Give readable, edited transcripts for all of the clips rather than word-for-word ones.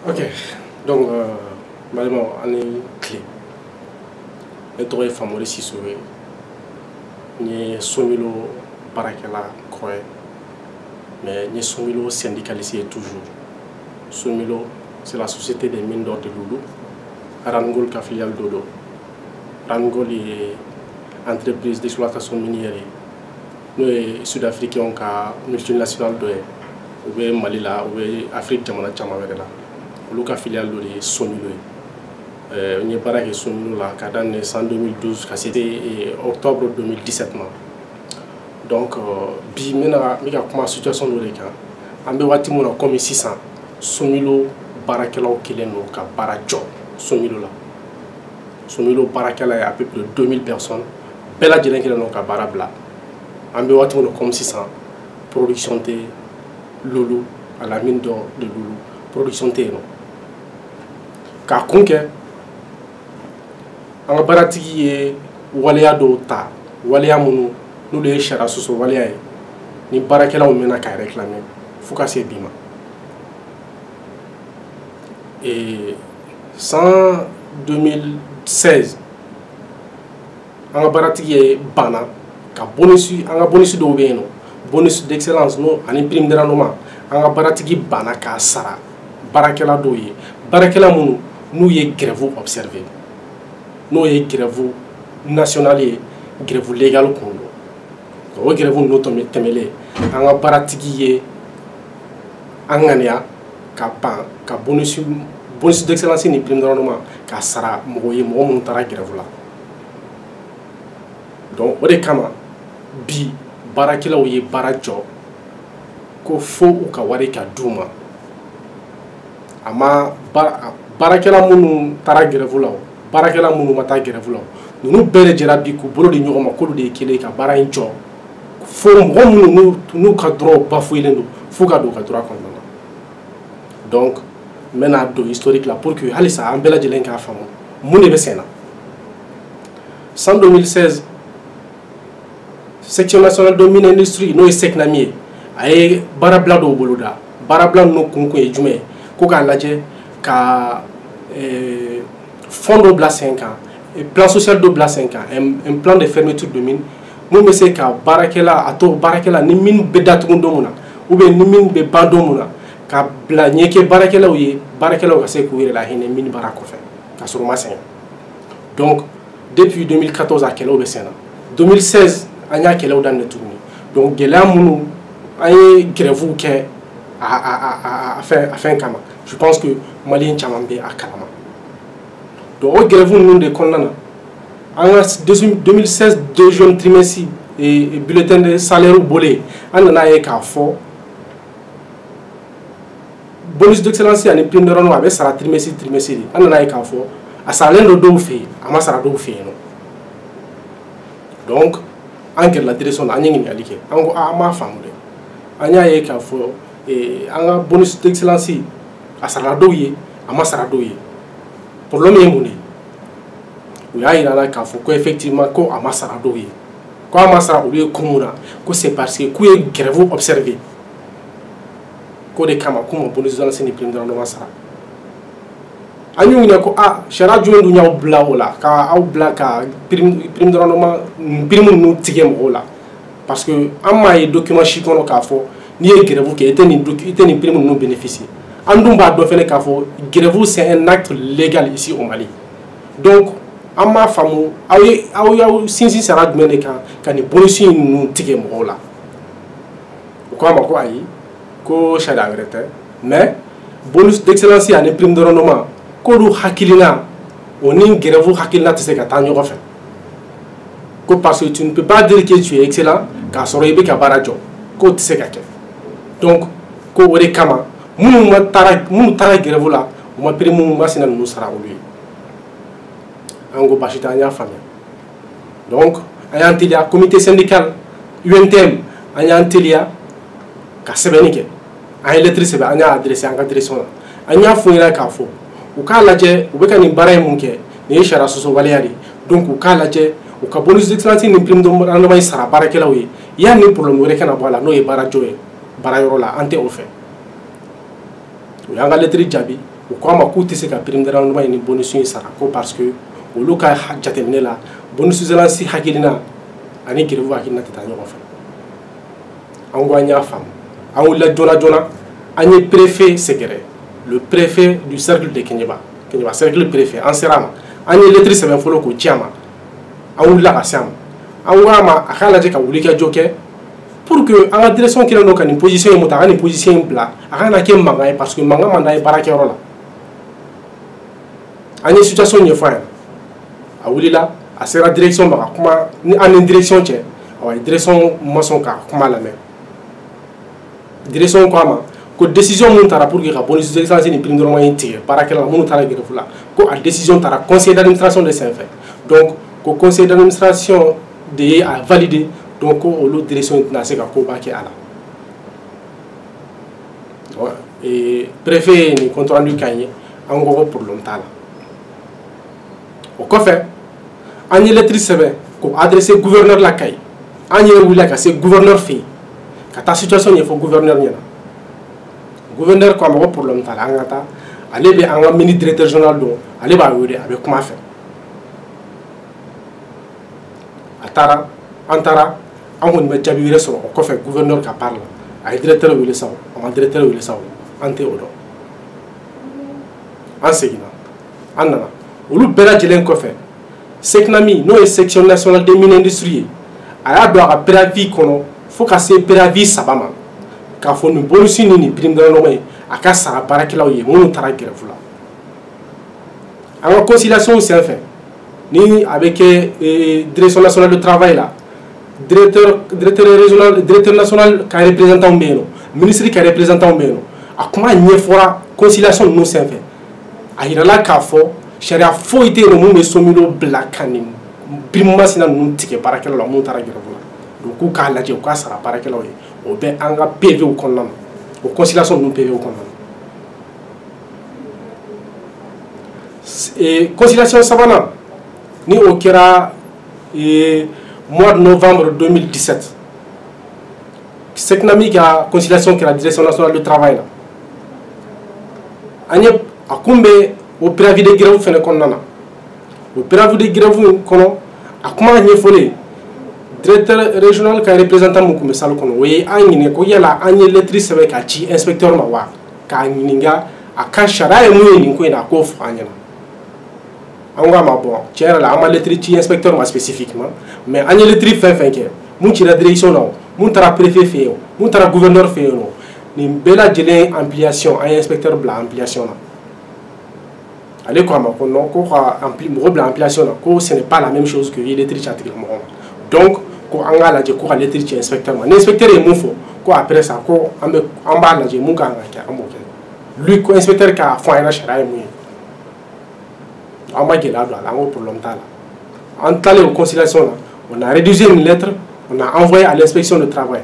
Ok, donc malheureusement on est clé. Ne tɔgɔ ye Famori Sissoco ye. N ye Somilo baarakɛla kɔrɔ ye, mais n ye Somilo syndicaliste ye toujours. Somilo, c'est la société des mines d'or de Loulou. Rangol ka filiale Dodo. Rangol est entreprise d'exploitation minière. Nous sommes sud-africains ka multinationale dɔ ye. U bɛ Mali la, u bɛ Afrique jamana caman wɛrɛ la. Olu ka filiale dɔ de ye Somilo ye. N ye baara kɛ Somilo la ka daminɛ san 2012 ka c'était octobre 2017 ma. Donc bi n bɛ ka kuma situation dɔ de kan. An bɛ waati min na comme sisan Somilo baarakɛlaw kelen don ka baara jɔ Somilo la. Somilo baarakɛla ye à peu près 2000 personnes. Bɛɛ lajɛlen kelen don ka baara bila. An bɛ waati min na comme sisan production tɛ Loulou à la mine d'or de Loulou. Production tɛ yen nɔ. K'a kun kɛ an ka baaratigi ye waleya dɔw ta waleya minnu n'olu ye sariya sɔsɔ waleya ye ni baarakɛlaw mɛnna k'a réclamer fo ka se bi ma. Et san 2016 an ka baaratigi ye banna ka bonus an ka bonus dɔw bɛ yen nɔ bonus d'excellence n'o ani prime de rendement an ka baaratigi banna k'a sara baarakɛla dɔw ye baarakɛla minnu n'u ye grève observé n'o ye grève national ye grève légal kun don o grève n'o tɛmɛlen an ka baaratigi ye an ŋaniya ka ban ka bonus d'excellence ni prime de rendement k'a sara mɔgɔ ye mɔgɔ minnu taara grève la. Donc o de kama bi baarakɛlaw ye baara jɔ ko fo u ka wari ka d'u ma. A ma baarakɛla minnu taara grève la o baarakɛla minnu ma taa grève la o ninnu bɛɛ de jɛra bi k'u bolo di ɲɔgɔn ma k'olu de ye kelen ka baara in jɔ fo mɔgɔ minnu n'u ka droit bafouélen don fo ka don u ka droit kɔnɔna na. Donc n bɛna don historique la pour que halisa an bɛɛ lajɛlen k'a faamu mun de bɛ sen na. San 2016 section nationale de mine industrie n'o ye SECNAMI ye a ye baarabila dɔw boloda baarabila ninnu kun ye jumɛn ye ko k'a lajɛ ka fond dɔ bila sen kan plan social dɔ bila sen kan un plan de fermeture de mine mun bɛ se ka baarakɛla a to baarakɛla ni mine bɛ datugu don min na ou bien ni mine bɛ ban don min na ka bila ɲɛkɛ baarakɛlaw ye baarakɛlaw ka se k'u yɛrɛ lahinɛ mine baara kɔfɛ ka sɔrɔ u ma sɛgɛn. Donc depuis 2014 a kɛlɛw bɛ sen na 2016 an y'a kɛlɛw daminɛ tuguni. Donc gɛlɛya minnu an ye grève kɛ a fɛn kama je pense que malien caman bɛ a kalama. Donc o grève ninnu de kɔnɔna na an ka 2016 deuxième trimestre bulletin de salaire bɔlen an nana ye k'a fɔ bonus d'excellence ani prime de rendement a bɛ sara trimestre de an nana ye k'a fɔ a saralen don dɔw fɛ yen a ma sara dɔw fɛ yen nɔ. Donc an gɛrɛla direction na an ye ɲininkali kɛ an ko an m'a faamu dɛ an y'a ye k'a fɔ an ka bonus d'excellence a sarala dɔw ye a ma sara dɔw ye problème ye mun de ye u y'a yira la k'a fɔ ko effectivement ko a ma sara dɔw ye ko a ma sara olu ye kun mun na ko c'est parce que k'u ye grève observé ko de kama k'u ma bonus d'excellence ni prime de rendement sara. An y'u ɲininka ko sariya jumɛn dun y'aw bila o la k'aw bila ka prime de rendement prime ninnu tigɛ mɔgɔw la parce que an m'a ye document si kɔnɔ k'a fɔ n'i ye grève kɛ i tɛ nin prime ninnu bénéficier. An dun b'a dɔn fɛnɛ k'a fɔ grève c'est un acte légal ici au Mali. Donc an m'a faamu aw y'aw sinsin sara jumɛn de kan ka nin bonus ninnu tigɛ mɔgɔw la. U ko a ma ko ayi ko sariya wɛrɛ tɛ mais bonus d'excellence ani prime de rendement k'olu hakilina o ni grève hakilina tɛ se ka taa ɲɔgɔn fɛ ko parce que tu ne peux pas dire que tu es excellent k'a sɔrɔ i bɛ ka baara jɔ k'o tɛ se ka kɛ. Donc ko o de kama minnu taara grève la u ma prime minnu ma sina ninnu sara olu ye. An ko basi tɛ an y'a faamuya. Donc an y'an teliya comité syndical UNTM an y'an teliya ka sɛbɛnni kɛ an ye lettre sɛbɛn an y'a adressé an ka direction na an y'a fɔ ɲɛna k'a fɔ u k'a lajɛ u bɛ ka nin baara in mun kɛ nin ye sariya sɔsɔ waleya de ye donc u k'a lajɛ u ka bonus d'excellence ni prime de rendement sara baarakɛlaw ye yanni problème wɛrɛ kana bɔ a la n'o ye baara jɔ ye baara yɔrɔ la an tɛ o fɛ. U y'an ka lettre jaabi u ko a ma k'u tɛ se ka prime de rendement ni bonus in sara ko parce que olu ka jateminɛ la bonus zelansi hakilina ani grève hakilina tɛ taa ɲɔgɔn fɛ an ko an y'a faamu an wulila joona joona an ye préfet sɛgɛrɛ le préfet du cercle de Kéniéba cercle préfet an sera a ma an ye lettre sɛbɛn fɔlɔ k'o ci a ma an wulila ka se a ma an ko a ma a k'a lajɛ ka wulikajɔ kɛ pour que an ka direction kɛlen don ka nin position in muta a ka nin position in bila a kana kɛ mankan ye parce que mankan man d'a ye baarakɛyɔrɔ la an ye situation ɲɛfɔ a ɲɛna a wulila a sera direction ma ka kuma ni an ni direction cɛ direction ma sɔn ka kuma lamɛn direction ko a ma ko décision mun taara pour que ka bonus d'excellence ni prime de rendement in tigɛ baarakɛla la minnu taara grève la ko a décision taara conseil d'administration de senfɛ donc ko conseil d'administration de ye a validé donc ko olu direction tɛna se ka koba kɛ a la préfet ye nin compte rendu k'an ye an ko ko problème t'a la o kɔfɛ an ye lettre sɛbɛn ko adressé gouverneur la Kayi an yɛrɛ wulila ka se gouverneur fɛ yen ka taa situation ɲɛfɔ gouverneur ɲɛna gouverneur ko a ma ko problème t'a la an ka taa ale bɛ an ka mini directeur général dɔn ale b'a wele a bɛ kuma a fɛ a taara an taara an kɔni bɛ jaabi wɛrɛ sɔrɔ o kɔfɛ gouverneur ka part la a ye directeur wele sa a ma directeur wele sa an tɛ o dɔn an seginna an nana olu bɛɛ lajɛlen kɔfɛ SECNAMI n'o ye section nationale des mines industries ye a y'a don a ka préavis kɔnɔ fo ka se préavis 3 ma k'a fɔ nin bonus ni nin prime de rendement ye a ka sara baarakɛlaw ye minnu taara grève la an ka conciliation senfɛ ni a bɛ kɛ direction nationale de travail la directeur national ka représentant bɛ yen nɔ ministre ka représentant bɛ yen nɔ a kuma ɲɛfɔra conciliation ninnu senfɛ a yirala k'a fɔ sariya foyi tɛ yen nɔ mun bɛ somilo bila ka nin prime masina ninnu tigɛ baarakɛlaw la mun taara grève la donc k'u k'a lajɛ u k'a sara baarakɛlaw ye o bɛ an ka PV kɔnɔna na o conciliation ninnu PV kɔnɔna na conciliation sabanan ni o kɛra mois de novembre 2017 SECNAMI ka conciliation kɛra direction nationale de travail la an ye a kun bɛ o préavis de grève fɛnɛ kɔnɔna na o préavis de grève kɔnɔ a kuma ɲɛfɔlen directeur régional ka représentant mun kun bɛ salle kɔnɔ o ye an ɲininka ko yala an ye lettre sɛbɛn k'a ci inspecteur ma wa k'a ɲininka a ka sariya ye mun ye nin ko in na a k'o fɔ an ɲɛna an ko a ma bon tiɲɛ yɛrɛ la an ma lettre ci inspecteur ma spécifiquement mais an ye lettre fɛn fɛn kɛ mun cira direction na o mun taara préfet fɛ yen o mun taara gouverneur fɛ yen o nin bɛɛ lajɛlen ampliation an ye inspecteur bila ampliation na ale ko a ma ko non ko ka mɔgɔ bila ampliation na ko ce n'est pas la même chose que i ye lettre ci a tigilamɔgɔ ma donc ko an k'a lajɛ ko ka lettre ci inspecteur ma ni inspecteur ye mun fɔ ko après ça ko an b'a lajɛ mun kan ka kɛ an b'o kɛ lui ko inspecteur k'a fɔ an ɲɛna sariya ye mun ye an ma gɛlɛya don a la an ko problème t'a la an tilalen o conciliation la on a rédigé une lettre on a envoyé à l'inspection de travail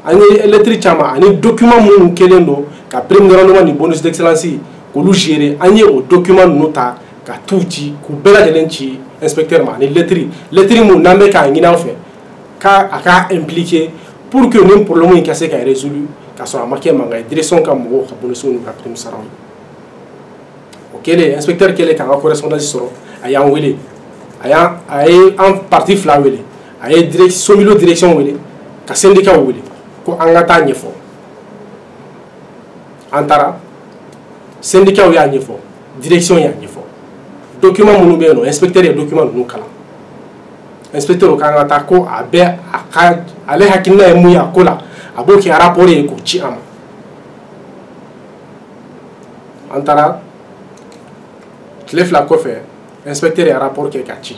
an ye lettre caman ani document minnu kɛlen don ka prime de rendement ni bonus d'excellence k'olu gérer an ye o document ninnu ta ka t'u ci k'u bɛɛ lajɛlen ci inspecteur ma ani lettre mun n'an bɛ k'a ɲini aw fɛ k'a ka impliqué pour que nin problème in ka se ka résolu ka sɔrɔ a ma kɛ mankan ye direction ka mɔgɔw ka bonus n'u ka prime sara o kɛlen inspecteur kɛlen k'an ka correspondance sɔrɔ a y'an wele a ye an parti fila wele a ye somilo direction wele ka syndicat wele ko an ka taa ɲɛfɔ an taara syndicat y'a ɲɛfɔ direction y'a ɲɛfɔ document minnu bɛ yen nɔ inspecteur ye document ninnu kalan inspecteur kan ka taa ko a bɛ ale hakilina ye mun ye a ko la a b'o kɛ rapport ye k'o ci an ma an taara tile fila kɔfɛ inspecteur ye rapport kɛ k'a ci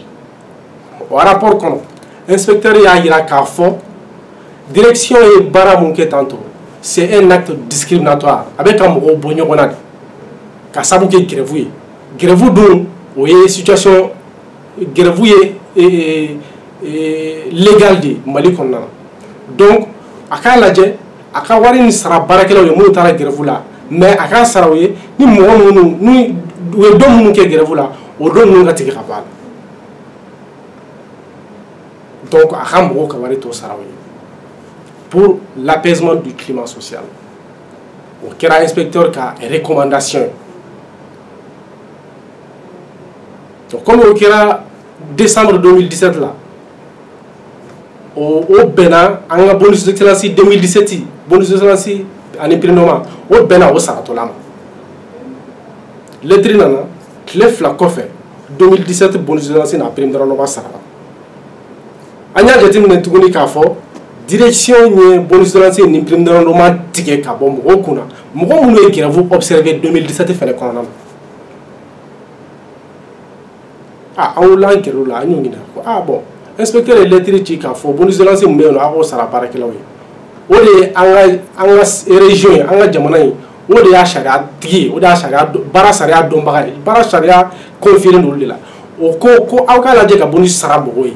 o rapport kɔnɔ inspecteur y'a yira k'a fɔ direction ye baara mun kɛ tantôt c'est un acte discriminatoire a bɛ ka mɔgɔw bɔ ɲɔgɔn na de ka sabu kɛ grève ye grève dun o ye situation grève ye légal de Mali kɔnɔna na donc a k'a lajɛ a ka wari ni sara baarakɛlaw ye minnu taara grève la mais a k'a sara o ye ni mɔgɔ minnu ni u ye don minnu kɛ grève la o don ninnu ka tigɛ ka bɔ a la donc a ka mɔgɔw ka wari t'o sara o ye pour l'apaisement du climat social o kɛra inspecteur ka recommandation Donc, comme au décembre 2017 là, au Bénin, en bonus d'excellence 2017, bonus d'excellence en imprimement, au Bénin, au Saratolam. Lettre nana, clef la coffre 2017 bonus d'excellence en prime de renouveau Saratolam. Anya jetim ne tuguni kafo direction ni bonus d'excellence en prime de renouveau tige kabom okuna. Mogo munu ekira vous observer 2017 fait le corona. Ah, on l'a enquêté là, ah bon. Inspecteur électrique qui a fait bonus de lancer mais on a aussi la barre qui là oui. On est en région, en Jamanaï, on est à Charia Tigui, on est à Charia Barasaria Dombaï, Barasaria confirmé nous là. Au co au cas là j'ai un bonus Sara Boy.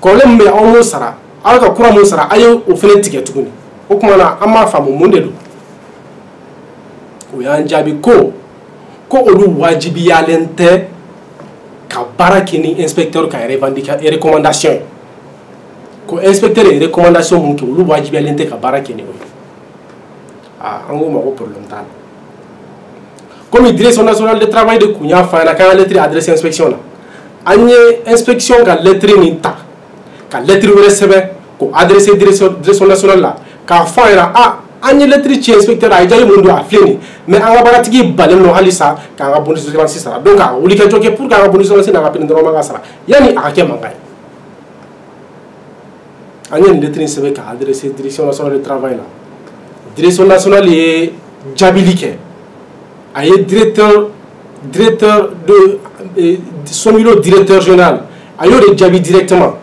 Quand les mais on Sara, alors que courant Sara, aïe au fait ticket tout le monde. Au comment là, à ma femme au monde là. Oui, un jabi ko olu wajibi ya lente. Ka barakini inspecteur ka revendication et recommandation ko inspecteur et recommandation mun ke lu wajibi alente ka barakini ah ango mako problème tal comme direction nationale de travail de Kounia fa na ka lettre adresse inspection la anye inspection ka lettre ni ta ka lettre recebe ko adresse direction nationale la ka fa era ah anye lettre ci inspecteur ay jali mun do afleni mais anga baratigi balem no halisa ka nga bonus de sara donc a wuli ka joke pour ka nga bonus de na rapide ndoro manga sara yani ake mangay anye lettre ni sebe ka adresse direction nationale de travail la direction nationale est jabilike ay directeur de son directeur général ayo de jabi directement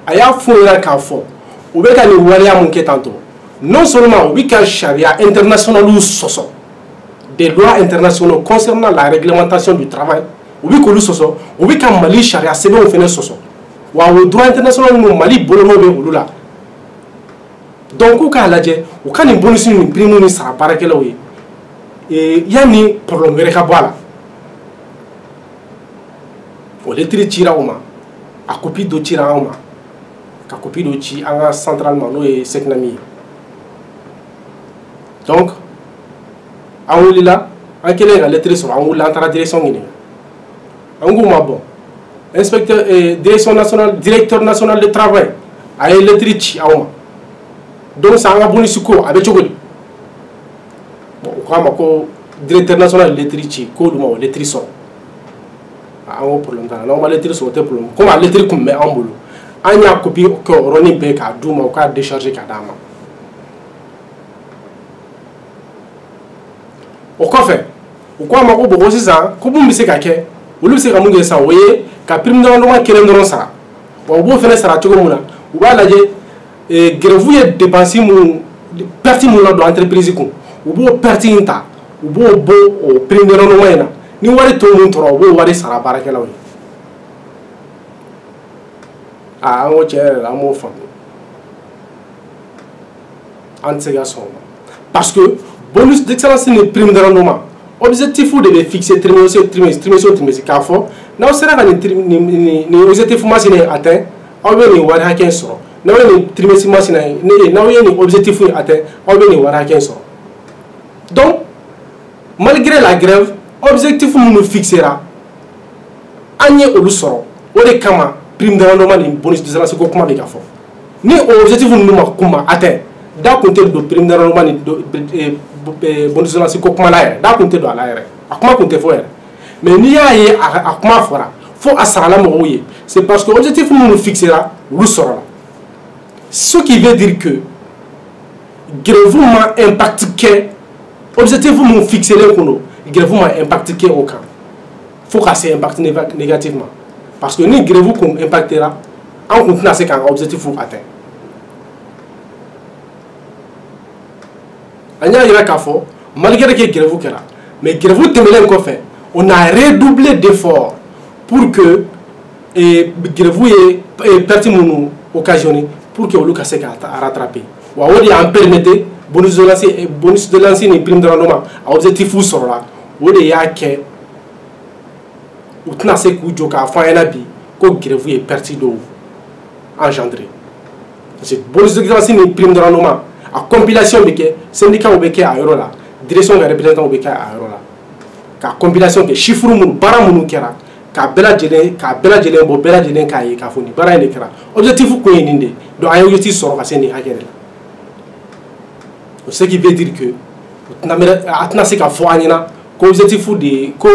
aya fouera ka fo ou be ka ni waliya mun ke tanto non seulement oui qu'un charia international ou soso des lois internationales concernant la réglementation du travail oui que nous soso oui qu'un Mali charia c'est bon on fait soso ou au droit international nous Mali bolomo be ulula donc ou ka laje ou kan ni bonus ni prime ni sara barakela oui et yani problème reka bala o lettre tira uma a copie do tira uma ka copie do ci anga centralement no et seknami. Donc, en Oulila, en quelle est la lettre sur en Oulila, en direction en Gouma bon. Inspecteur et direction nationale, directeur national de travail, a une lettre à Ouma. Donc, ça a un bon succo avec Chogoli. Bon, comme directeur national de lettre, quoi, lettre son. Ah, on problème dans la lettre sur le problème. Comme la lettre qu'on met en boulot. Il y a une copie que Ronnie Beck a Douma ou a déchargé Kadama. Au fait, au quoi ma robe aussi ça, comment me c'est qu'à ou le c'est comme on ça, voyez, qu'à prime dans le mois qui est dans ça. Ou beau faire ça à tout le monde, ou va la grevouiller dépenser mon parti mon de l'entreprise ou beau parti inta, ou beau au prime dans le mois ni wari tout le monde trop, ou wari ça la baraka là oui. Ah, on tient la mot femme. En ces garçons. Parce que bonus d'excellence ni prime de rendement. Objectif ou de fixer trimestre. Car faut, non sera ni objectif machine atteint, on veut ni wara haken soro. Non ni trimestre machine ni non ni objectif atteint, on veut ni wara haken soro. Donc malgré la grève, objectif nous fixera. Anye olu soro. O de kama prime de rendement ni bonus d'excellence ko kuma be ka fo. Ni objectif nous kuma atteint. Da compter de prime de rendement ni bonus de lance ko kuma la yɛrɛ da kun tɛ don a la yɛrɛ a kuma kun tɛ fɔ yɛrɛ mais n'i y'a ye a kuma fɔra fo a sarala mɔgɔw ye c'est parce que objectif minnu fixera olu sɔrɔla ce qui veut dire que grève ma impact kɛ objectif minnu fixelen kun don grève ma impact kɛ o kan fo ka se impact négativement parce que ni grève kun impactera an kun tɛna se k'an ka objectif atteindre. Malgré que grève kera, mais grève temelen ko fait, on a redoublé d'efforts pour que grève est pertinent occasionné pour que on le casse à rattraper. Ou on a permetté bonus de lancer ni prime de rendement à objectif ou sur là. On a que ou tna se ku joka fa ena bi ko grève est pertinent engendré. C'est bonus de lancer ni prime de rendement a compilation beke syndicat ou beke a euro la direction des représentants beke a euro la ka compilation ke chiffre mun bara mun kera k'a bɛɛ lajɛlen bɔ bɛɛ lajɛlen k'a ye k'a fɔ nin baara in de kɛra objectif kun ye nin de donc an ye objectif sɔrɔ ka se nin hakɛ de la ce qui veut dire que a tɛna se ka fɔ an ɲɛna ko objectif de ye ko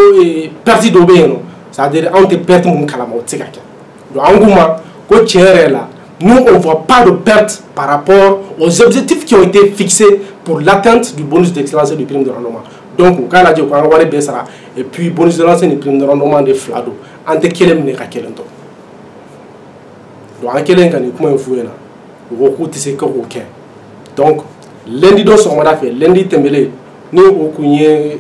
perte dɔ bɛ yen nɔ c'est à dire anw tɛ perte mun kalama o tɛ se ka kɛ donc an k'u ma ko tiɲɛ yɛrɛ la nous on ne voit pas de perte par rapport aux objectifs qui ont été fixés pour l'atteinte du bonus d'excellence et du prime de rendement. Donc, on a dit qu'on a et puis bonus d'excellence et prime de rendement de flado. En te kelem ne ka kelen to. Donc, en kelen kan ni kuma foué na. Beaucoup de ce que vous avez. Donc, lundi do so mada fait, lundi tembele ni au kunye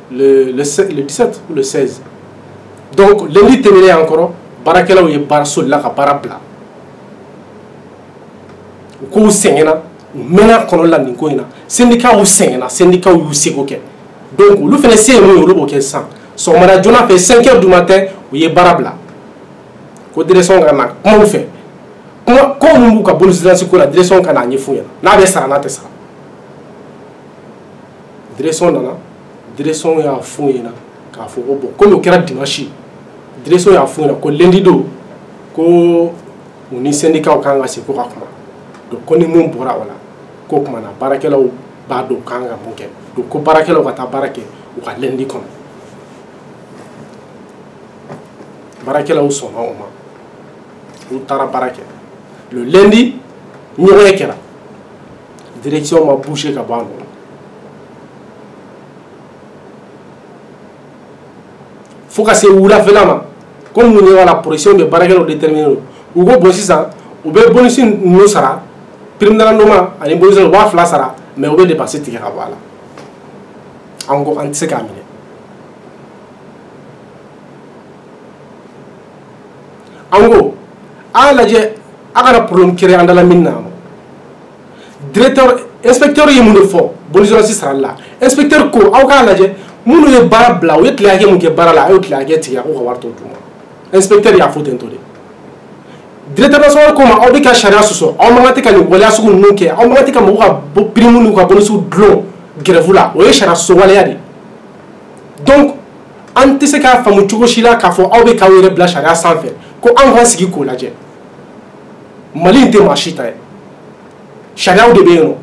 le 17 ou le 16. Donc, lundi tembele encore barakela ou ye barasol la ka barabla. Ko sengena mena kono la nin ko ina syndicat ou sengena syndicat ou seko ke donc lu fene se mo yoro bo ke san so mara jona fait 5h du matin ou ye barabla ko direction ngana ko mo fe ko mo ka bonus dans ko la direction kana nyi fu yana na be sara na te sara direction nana direction ya fu yana ka fo ko bon comme o kera dimanche direction ya fu yana ko lundi do ko ni syndicat ka nga se ko ka kuma donc ko ni mun bora wala ko kuma na barakelaw ba do kan ga mun kɛ donc ko barakelaw ka taa baara kɛ u ka lundi kɔnɔ barakelaw sɔnna o ma u taara baara kɛ le lundi ɲɔgɔn kɛra direction ma bouger ka bɔ a nɔ la fo ka se wulafɛla ma comme mun ye wala pression de barakelaw déterminer u ko bon sisan u bɛ bonus ninnu sara prime de rendement ani bonus u b'a fila sara mais u bɛ dépenser tigɛ ka bɔ a la an ko an tɛ se k'a minɛ an ko a y'a lajɛ a kana problème créer an dala min na directeur inspecteur ye mun de fɔ bonus sarali la inspecteur ko aw k'a lajɛ minnu ye baara bila u ye tile hakɛ mun kɛ baara la a y'o tile hakɛ tigɛ a k'u ka wari t'o d'u ma inspecteur y'a fɔ ten tɔ de directeur national ko ma aw bɛ ka sariya sɔsɔ aw man kan tɛ ka nin waleya sugu ninnu kɛ aw man kan tɛ ka mɔgɔw ka prime n'u ka bonus dulon grève la o ye sariya sɔsɔ waleya de donc an tɛ se k'a faamu cogo si la k'a fɔ aw bɛ k'aw yɛrɛ bila sariya sanfɛ ko an k'an sigi k'o lajɛ mali in tɛ maa si ta ye sariyaw de bɛ yen nɔ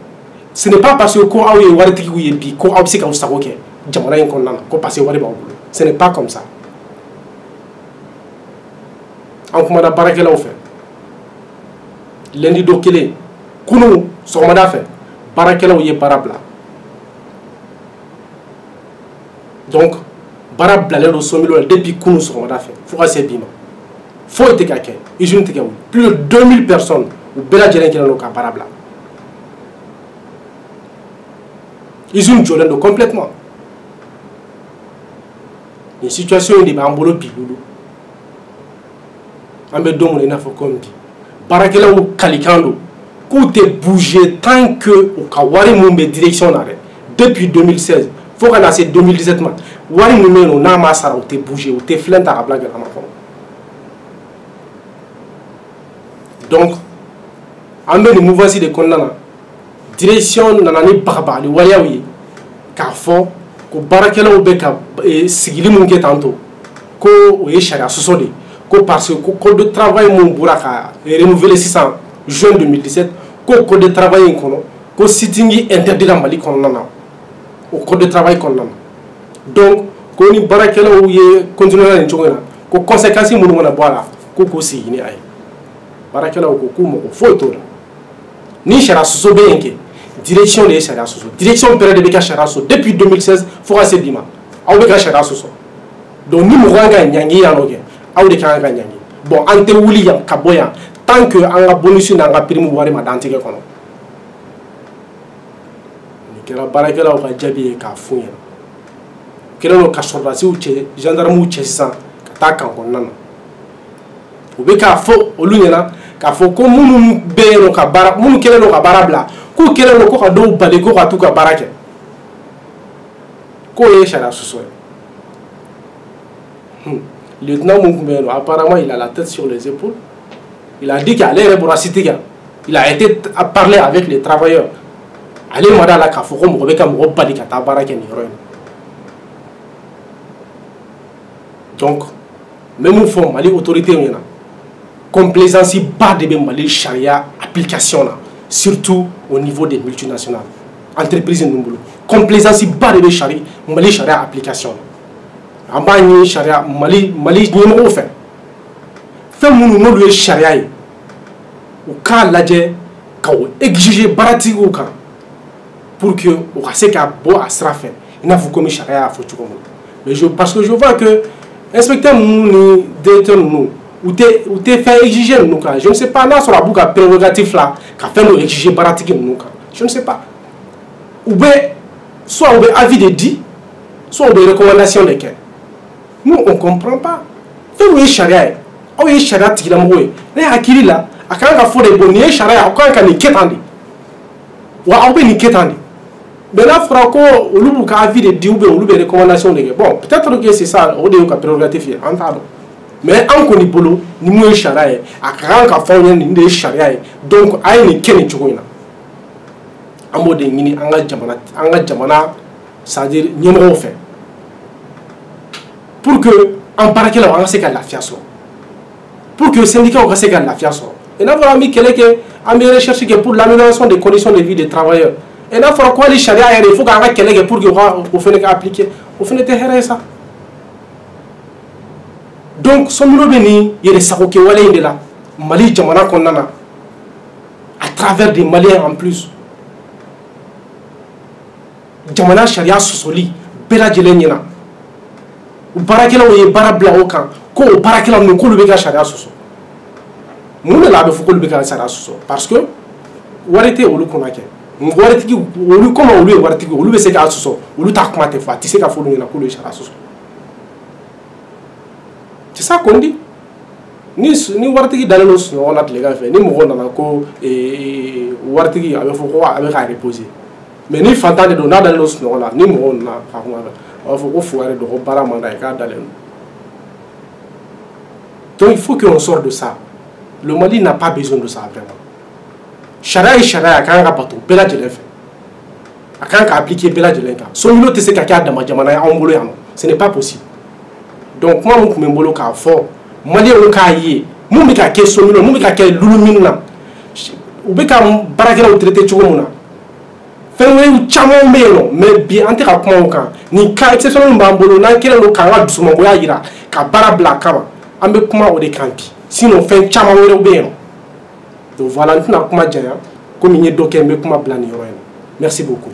ce n'est pas parce que ko aw ye waritigiw ye bi ko aw bɛ se k'aw sago kɛ jamana in kɔnɔna na ko parce que wari b'aw bolo ce n'est pas comme ça an kumana baarakɛlaw fɛ lundi do kelen kunu sɔgɔmada fɛ baarakɛlaw ye baara bila donc baara bilalen do somilo la depuis kunu sɔgɔmada fɛ fo ka se bi ma foyi tɛ ka kɛ usine tɛ ka wuli plus de 2000 personnes u bɛɛ lajɛlen kɛlen do ka baara bila usine jɔlen do complètement nin situation in de b'an bolo bi lulu an bɛ don min na i n'a fɔ comme bi baarakɛlaw kalikan do k'u tɛ bouger tant que u ka wari mun bɛ direction na dɛ depuis 2016 fo ka na se 2017 ma wari mun bɛ yen nɔ n'a ma sara u tɛ bouger u tɛ filɛ ta ka bila gɛlɛma kɔnɔ donc an bɛ nin mouvance de kɔnɔna na direction nana ni bagabagali waleyaw ye k'a fɔ ko baarakɛlaw bɛ ka sigili mun kɛ tantôt ko o ye sariya sɔsɔ de ye ko parce que ko code de travail mun bɔra ka renouveler sisan juin 2017 ko code de travail in kɔnɔ ko sitting interdit la Mali kɔnɔna na o code de travail kɔnɔna na donc ko ni baarakɛlaw ye continuer nin cogo in na ko conséquences minnu mana bɔ a la ko k'o sigi ni a ye baarakɛlaw ko k'u mago foyi t'o la ni sariya sɔsɔ bɛ yen kɛ direction de ye sariya sɔsɔ direction bɛɛ de bɛ ka sariya sɔsɔ depuis 2016 fo ka se bi ma aw bɛ ka sariya sɔsɔ donc ni mɔgɔ kan ka ɲangi yan nɔ kɛ aw de kan ka ɲangi bon an tɛ wuli yan ka bɔ yan tant que an ka bonus n'an ka prime wari ma dan tigɛ kɔnɔ nin kɛra baarakɛlaw ka jaabi ye k'a f'u ɲɛna kɛlen do ka sɔrdasiw cɛ gendarmew cɛ sisan ka taa kan kɔnɔna na u bɛ k'a fɔ olu ɲɛna k'a fɔ ko minnu bɛ yen nɔ ka baara minnu kɛlen do ka baara bila k'u kɛlen do ko ka dɔw bali ko ka t'u ka baara kɛ k'o ye sariya sɔsɔ ye lieutenant Moukoumeno, apparemment il a la tête sur les épaules. Il a dit qu'il allait répondre à Citiga. Il a été à parler avec les travailleurs. Allez, madame, la Kafoko, Mourbeka, Mourobali, Katabara, Keniro. Donc, même fond Mali autorité on complaisance bas de Mali charia application là, surtout au niveau des multinationales entreprises nous complaisance bas de charia Mali charia application en bas ni charia Mali ni mo fait nous no le charia ou ka ladje ka exiger barati ou ka pour que on sait qu'à bon à sera fait il n'a vous commis charia faut tout comme mais parce que je vois que inspecteur nous directeur nous ou t'es fait exiger nous quand je ne sais pas là sur la boucle prérogative là qu'a fait nous exiger baratique nous quand je ne sais pas ou bien soit on avis de dit soit on recommandation de quel nous on comprend pas fait nous charia o ye charia tigila mo ye ne hakili la akanga fo de bonnie charia akanga ni ketandi wa obe ni ketandi mais là frako olubu ka avis de dit ou bien olubu recommandation de bon peut-être que c'est ça o de ka prérogative entendre mais en koni bolo ni mo charia akanga fo ni de charia donc ay ni kene chugoina amode ngini anga jamana c'est-à-dire nyemo fait pour que en parquet là on sait qu'à la fiaso pour que le syndicat ait la fiaso. Et nous avons mis que recherche pour l'amélioration des conditions de vie des travailleurs. Et nous avons quoi les charia il faut qu'on ait pour que vous fassiez appliquer. Vous faites ça. Donc, ce nous béni, il y a des saroké walé de là. Mali jamana konnana. À travers des Maliens en plus. Jamana charia sosoli. Bela djelenina. Ou barakela ou ye barabla okan. Ko barakela no ko lubeka charia soso mun la be foko lubeka charia soso parce que warité olu konake warité olu comme olu warité olu be se ka soso olu ta kuma te fa ti se ka folu na ko le charia soso c'est ça qu'on dit ni warité dalelo on a les gars fait ni mo na ko warité avec foko avec à reposer mais ni fantane do na dalelo on la ni mo na fa kuma faut foire de bara manda ka dalelo. Donc il faut qu'on sorte de ça. Le Mali n'a pas besoin de ça vraiment. Charia et charia, quand on a bateau, bela de l'effet. Quand on a appliqué bela de l'effet. Son milieu de ce qu'il y a dans ma jamana, ce n'est pas possible. Donc moi, je me dis que fort. Mali on a yé. Moi, je me dis que son milieu, moi, je me dis que l'ulumina. Ou bien quand barakela au traité tchoumouna. Fenwe ou chamo melo, mais bien ante ka kuma okan. Ni ka exceptionnel mbambolo na kele lo kanga dusuma boya yira ka barabla kama. Ambe kuma o de kampi sinon fen chama wore be no donc voilà ntuna kuma jaya comme ni doké me kuma blani yoro merci beaucoup.